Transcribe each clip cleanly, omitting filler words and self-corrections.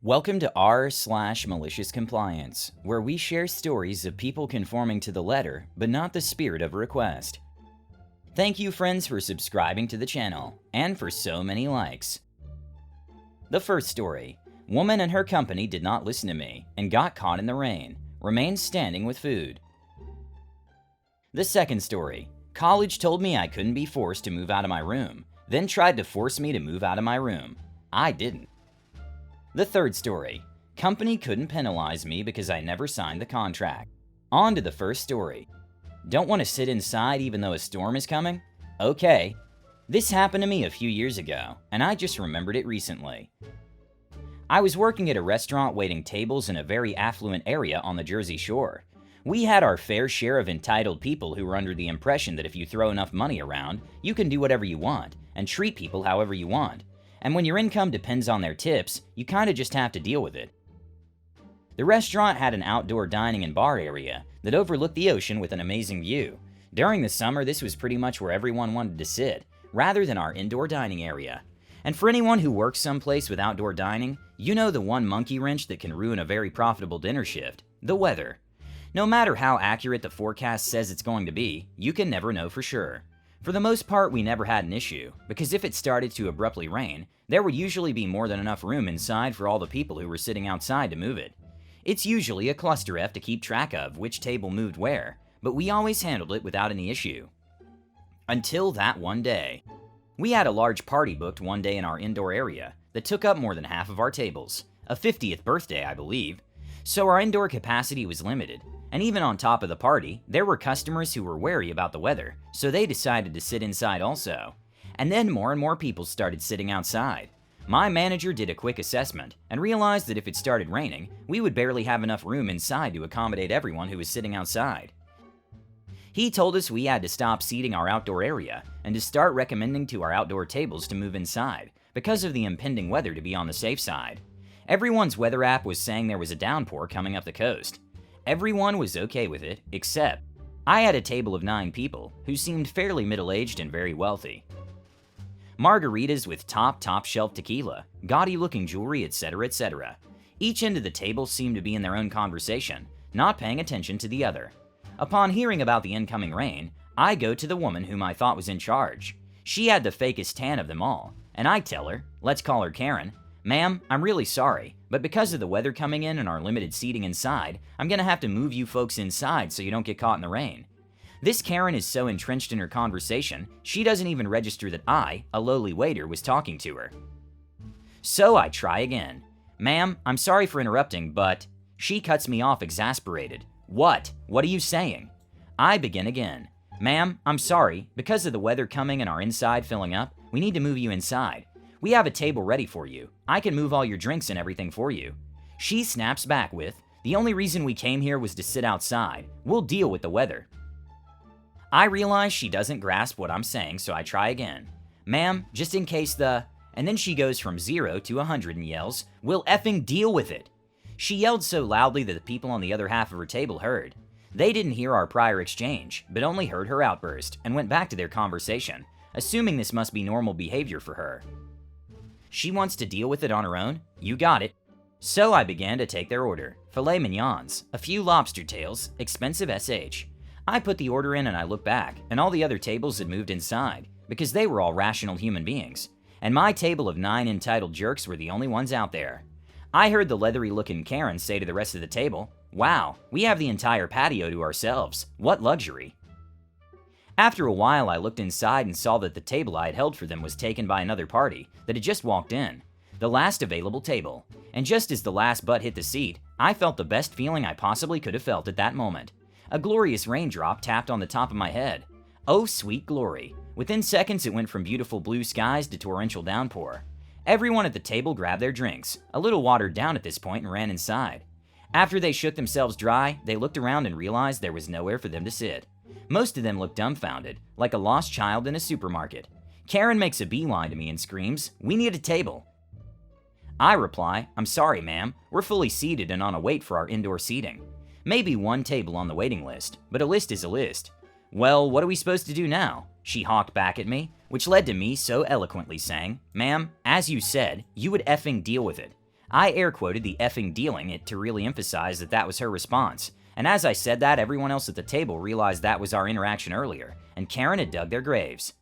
Welcome to r/malicious compliance, where we share stories of people conforming to the letter, but not the spirit of a request. Thank you friends for subscribing to the channel, and for so many likes. The first story. Woman and her company did not listen to me, and got caught in the rain. Remains standing with food. The second story. College told me I couldn't be forced to move out of my room, then tried to force me to move out of my room. I didn't. The third story. Company couldn't penalize me because I never signed the contract. On to the first story. Don't want to sit inside even though a storm is coming? Okay. This happened to me a few years ago, and I just remembered it recently. I was working at a restaurant waiting tables in a very affluent area on the Jersey Shore. We had our fair share of entitled people who were under the impression that if you throw enough money around, you can do whatever you want, and treat people however you want. And when your income depends on their tips, you kinda just have to deal with it. The restaurant had an outdoor dining and bar area that overlooked the ocean with an amazing view. During the summer, this was pretty much where everyone wanted to sit, rather than our indoor dining area. And for anyone who works someplace with outdoor dining, you know the one monkey wrench that can ruin a very profitable dinner shift: the weather. No matter how accurate the forecast says it's going to be, you can never know for sure. For the most part, we never had an issue, because if it started to abruptly rain, there would usually be more than enough room inside for all the people who were sitting outside to move it. It's usually a cluster F to keep track of which table moved where, but we always handled it without any issue. Until that one day. We had a large party booked one day in our indoor area that took up more than half of our tables, a 50th birthday I believe, so our indoor capacity was limited. And even on top of the party, there were customers who were wary about the weather, so they decided to sit inside also. And then more and more people started sitting outside. My manager did a quick assessment and realized that if it started raining, we would barely have enough room inside to accommodate everyone who was sitting outside. He told us we had to stop seating our outdoor area and to start recommending to our outdoor tables to move inside because of the impending weather to be on the safe side. Everyone's weather app was saying there was a downpour coming up the coast. Everyone was okay with it, except I had a table of 9 people who seemed fairly middle-aged and very wealthy. Margaritas with top shelf tequila, gaudy looking jewelry, etc., etc. Each end of the table seemed to be in their own conversation, not paying attention to the other. Upon hearing about the incoming rain, I go to the woman whom I thought was in charge. She had the fakest tan of them all, and I tell her, let's call her Karen, "Ma'am, I'm really sorry, but because of the weather coming in and our limited seating inside, I'm gonna have to move you folks inside so you don't get caught in the rain." This Karen is so entrenched in her conversation, she doesn't even register that I, a lowly waiter, was talking to her. So I try again. "Ma'am, I'm sorry for interrupting, but..." She cuts me off exasperated. What are you saying?" I begin again. "Ma'am, I'm sorry, because of the weather coming and our inside filling up, we need to move you inside. We have a table ready for you. I can move all your drinks and everything for you." She snaps back with, "The only reason we came here was to sit outside. We'll deal with the weather." I realize she doesn't grasp what I'm saying, so I try again. "Ma'am, just in case the..." And then she goes from 0 to 100 and yells, "We'll effing deal with it." She yelled so loudly that the people on the other half of her table heard. They didn't hear our prior exchange, but only heard her outburst and went back to their conversation, assuming this must be normal behavior for her. She wants to deal with it on her own? You got it. So I began to take their order. Filet mignons, a few lobster tails, expensive SH. I put the order in and I look back, and all the other tables had moved inside, because they were all rational human beings. And my table of 9 entitled jerks were the only ones out there. I heard the leathery-looking Karen say to the rest of the table, "Wow, we have the entire patio to ourselves. What luxury." After a while, I looked inside and saw that the table I had held for them was taken by another party that had just walked in. The last available table. And just as the last butt hit the seat, I felt the best feeling I possibly could have felt at that moment. A glorious raindrop tapped on the top of my head. Oh, sweet glory. Within seconds, it went from beautiful blue skies to torrential downpour. Everyone at the table grabbed their drinks, a little watered down at this point, and ran inside. After they shook themselves dry, they looked around and realized there was nowhere for them to sit. Most of them looked dumbfounded, like a lost child in a supermarket. Karen makes a beeline to me and screams, "We need a table." I reply, "I'm sorry, ma'am. We're fully seated and on a wait for our indoor seating. Maybe one table on the waiting list, but a list is a list." "Well, what are we supposed to do now?" She hawked back at me, which led to me so eloquently saying, "Ma'am, as you said, you would effing deal with it. I air quoted the effing dealing it to really emphasize that that was her response, and as I said that, everyone else at the table realized that was our interaction earlier, and Karen had dug their graves.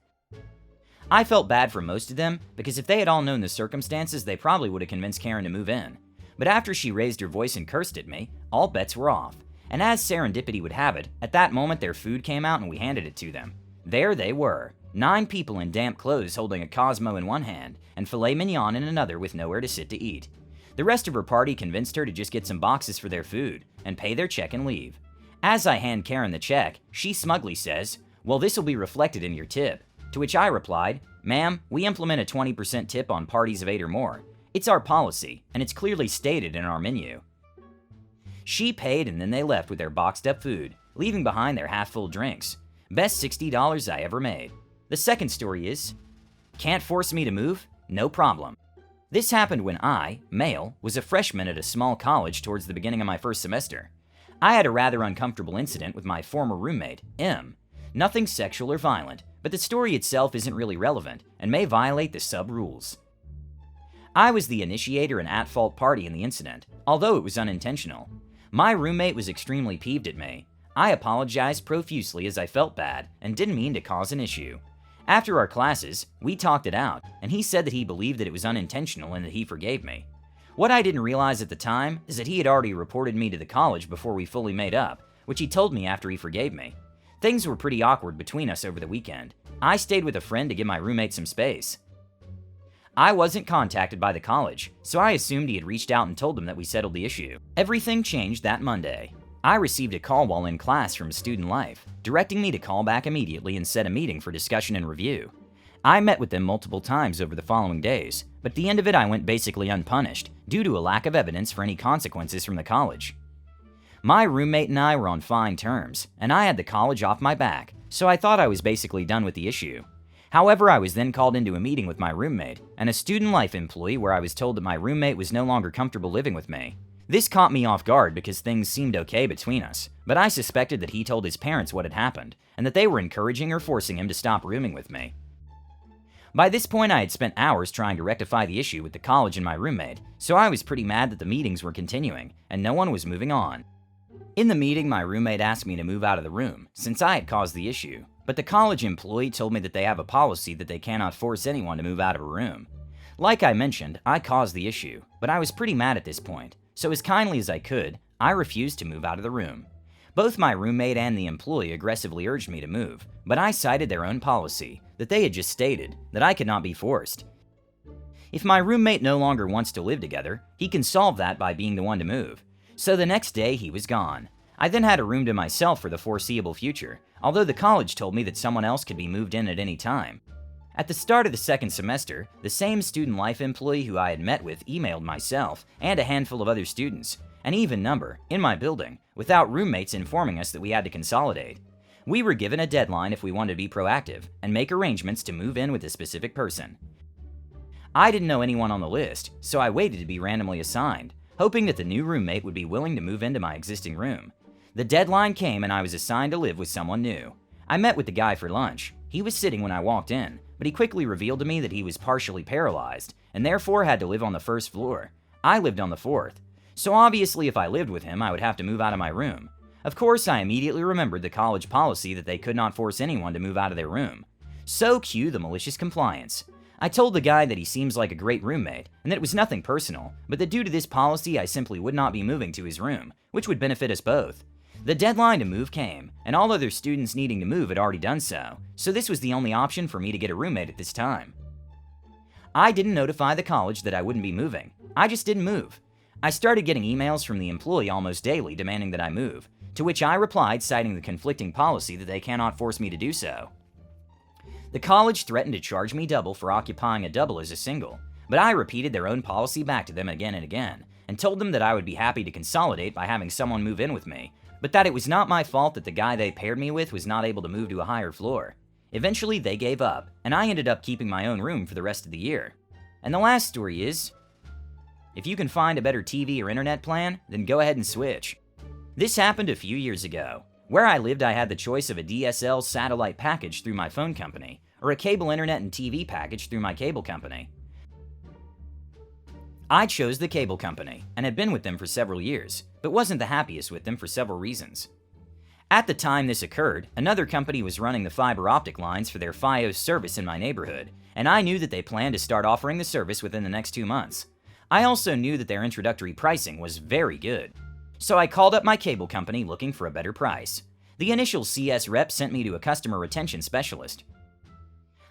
I felt bad for most of them, because if they had all known the circumstances, they probably would have convinced Karen to move in. But after she raised her voice and cursed at me, all bets were off. And as serendipity would have it, at that moment their food came out and we handed it to them. There they were, 9 people in damp clothes holding a Cosmo in one hand and filet mignon in another with nowhere to sit to eat. The rest of her party convinced her to just get some boxes for their food and pay their check and leave. As I hand Karen the check, she smugly says, "Well, this will be reflected in your tip." To which I replied, "Ma'am, we implement a 20% tip on parties of 8 or more. It's our policy, and it's clearly stated in our menu." She paid and then they left with their boxed up food, leaving behind their half-full drinks. Best $60 I ever made. The second story is, can't force me to move? No problem. This happened when I, male, was a freshman at a small college towards the beginning of my first semester. I had a rather uncomfortable incident with my former roommate, M. Nothing sexual or violent, but the story itself isn't really relevant and may violate the sub-rules. I was the initiator and at-fault party in the incident, although it was unintentional. My roommate was extremely peeved at me. I apologized profusely as I felt bad and didn't mean to cause an issue. After our classes, we talked it out, and he said that he believed that it was unintentional and that he forgave me. What I didn't realize at the time is that he had already reported me to the college before we fully made up, which he told me after he forgave me. Things were pretty awkward between us over the weekend. I stayed with a friend to give my roommate some space. I wasn't contacted by the college, so I assumed he had reached out and told them that we settled the issue. Everything changed that Monday. I received a call while in class from Student Life, directing me to call back immediately and set a meeting for discussion and review. I met with them multiple times over the following days, but at the end of it I went basically unpunished due to a lack of evidence for any consequences from the college. My roommate and I were on fine terms, and I had the college off my back, so I thought I was basically done with the issue. However, I was then called into a meeting with my roommate and a Student Life employee where I was told that my roommate was no longer comfortable living with me. This caught me off guard because things seemed okay between us, but I suspected that he told his parents what had happened and that they were encouraging or forcing him to stop rooming with me. By this point, I had spent hours trying to rectify the issue with the college and my roommate, so I was pretty mad that the meetings were continuing and no one was moving on. In the meeting, my roommate asked me to move out of the room since I had caused the issue, but the college employee told me that they have a policy that they cannot force anyone to move out of a room. Like I mentioned, I caused the issue, but I was pretty mad at this point. So as kindly as I could, I refused to move out of the room. Both my roommate and the employee aggressively urged me to move, but I cited their own policy that they had just stated that I could not be forced. If my roommate no longer wants to live together, he can solve that by being the one to move. So the next day he was gone. I then had a room to myself for the foreseeable future, although the college told me that someone else could be moved in at any time. At the start of the second semester, the same Student Life employee who I had met with emailed myself and a handful of other students, an even number, in my building, without roommates informing us that we had to consolidate. We were given a deadline if we wanted to be proactive and make arrangements to move in with a specific person. I didn't know anyone on the list, so I waited to be randomly assigned, hoping that the new roommate would be willing to move into my existing room. The deadline came and I was assigned to live with someone new. I met with the guy for lunch. He was sitting when I walked in, but he quickly revealed to me that he was partially paralyzed and therefore had to live on the first floor. I lived on the fourth. So obviously if I lived with him, I would have to move out of my room. Of course, I immediately remembered the college policy that they could not force anyone to move out of their room. So cue the malicious compliance. I told the guy that he seems like a great roommate and that it was nothing personal, but that due to this policy I simply would not be moving to his room, which would benefit us both. The deadline to move came, and all other students needing to move had already done so this was the only option for me to get a roommate at this time. I didn't notify the college that I wouldn't be moving. I just didn't move. I started getting emails from the employee almost daily demanding that I move, to which I replied citing the conflicting policy that they cannot force me to do so. The college threatened to charge me double for occupying a double as a single, but I repeated their own policy back to them again and again, and told them that I would be happy to consolidate by having someone move in with me, but that it was not my fault that the guy they paired me with was not able to move to a higher floor. Eventually they gave up, and I ended up keeping my own room for the rest of the year. And the last story is, if you can find a better TV or internet plan, then go ahead and switch. This happened a few years ago. Where I lived, I had the choice of a DSL satellite package through my phone company, or a cable internet and TV package through my cable company. I chose the cable company and had been with them for several years, but wasn't the happiest with them for several reasons. At the time this occurred, another company was running the fiber optic lines for their Fios service in my neighborhood, and I knew that they planned to start offering the service within the next 2 months. I also knew that their introductory pricing was very good. So I called up my cable company looking for a better price. The initial CS rep sent me to a customer retention specialist.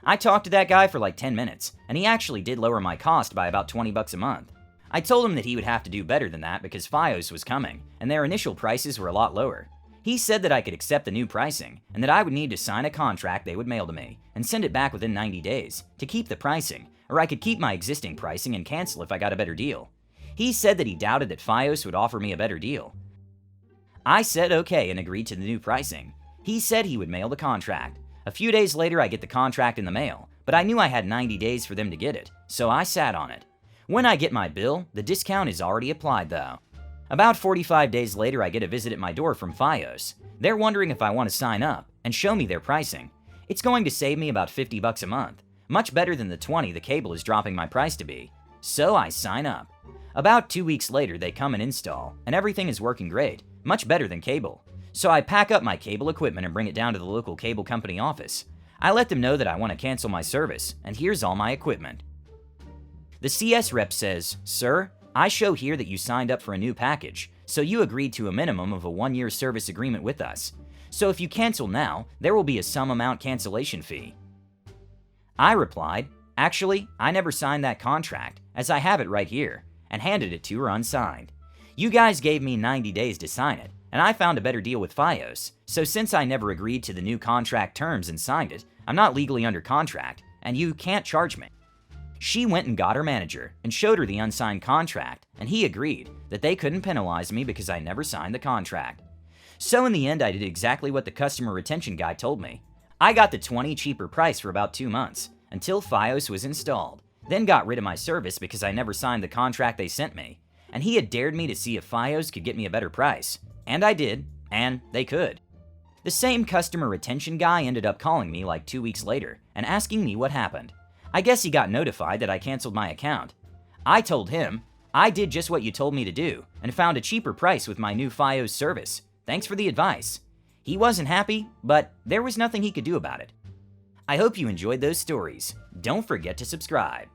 I talked to that guy for like 10 minutes, and he actually did lower my cost by about $20 a month. I told him that he would have to do better than that because Fios was coming, and their initial prices were a lot lower. He said that I could accept the new pricing, and that I would need to sign a contract they would mail to me, and send it back within 90 days, to keep the pricing, or I could keep my existing pricing and cancel if I got a better deal. He said that he doubted that Fios would offer me a better deal. I said okay and agreed to the new pricing. He said he would mail the contract. A few days later I get the contract in the mail, but I knew I had 90 days for them to get it, so I sat on it. When I get my bill, the discount is already applied though. About 45 days later I get a visit at my door from Fios. They're wondering if I want to sign up and show me their pricing. It's going to save me about $50 a month, much better than the $20 the cable is dropping my price to be. So I sign up. About 2 weeks later they come and install, and everything is working great, much better than cable. So I pack up my cable equipment and bring it down to the local cable company office. I let them know that I want to cancel my service, and here's all my equipment. The CS rep says, "Sir, I show here that you signed up for a new package, so you agreed to a minimum of a 1-year service agreement with us. So if you cancel now, there will be a sum amount cancellation fee." I replied, "Actually, I never signed that contract, as I have it right here," and handed it to her unsigned. "You guys gave me 90 days to sign it, and I found a better deal with Fios, so since I never agreed to the new contract terms and signed it, I'm not legally under contract, and you can't charge me." She went and got her manager and showed her the unsigned contract, and he agreed that they couldn't penalize me because I never signed the contract. So in the end I did exactly what the customer retention guy told me. I got the $20 cheaper price for about 2 months, until Fios was installed, then got rid of my service because I never signed the contract they sent me, and he had dared me to see if Fios could get me a better price. And I did, and they could. The same customer retention guy ended up calling me like 2 weeks later and asking me what happened. I guess he got notified that I canceled my account. I told him, "I did just what you told me to do and found a cheaper price with my new Fios service. Thanks for the advice." He wasn't happy, but there was nothing he could do about it. I hope you enjoyed those stories. Don't forget to subscribe.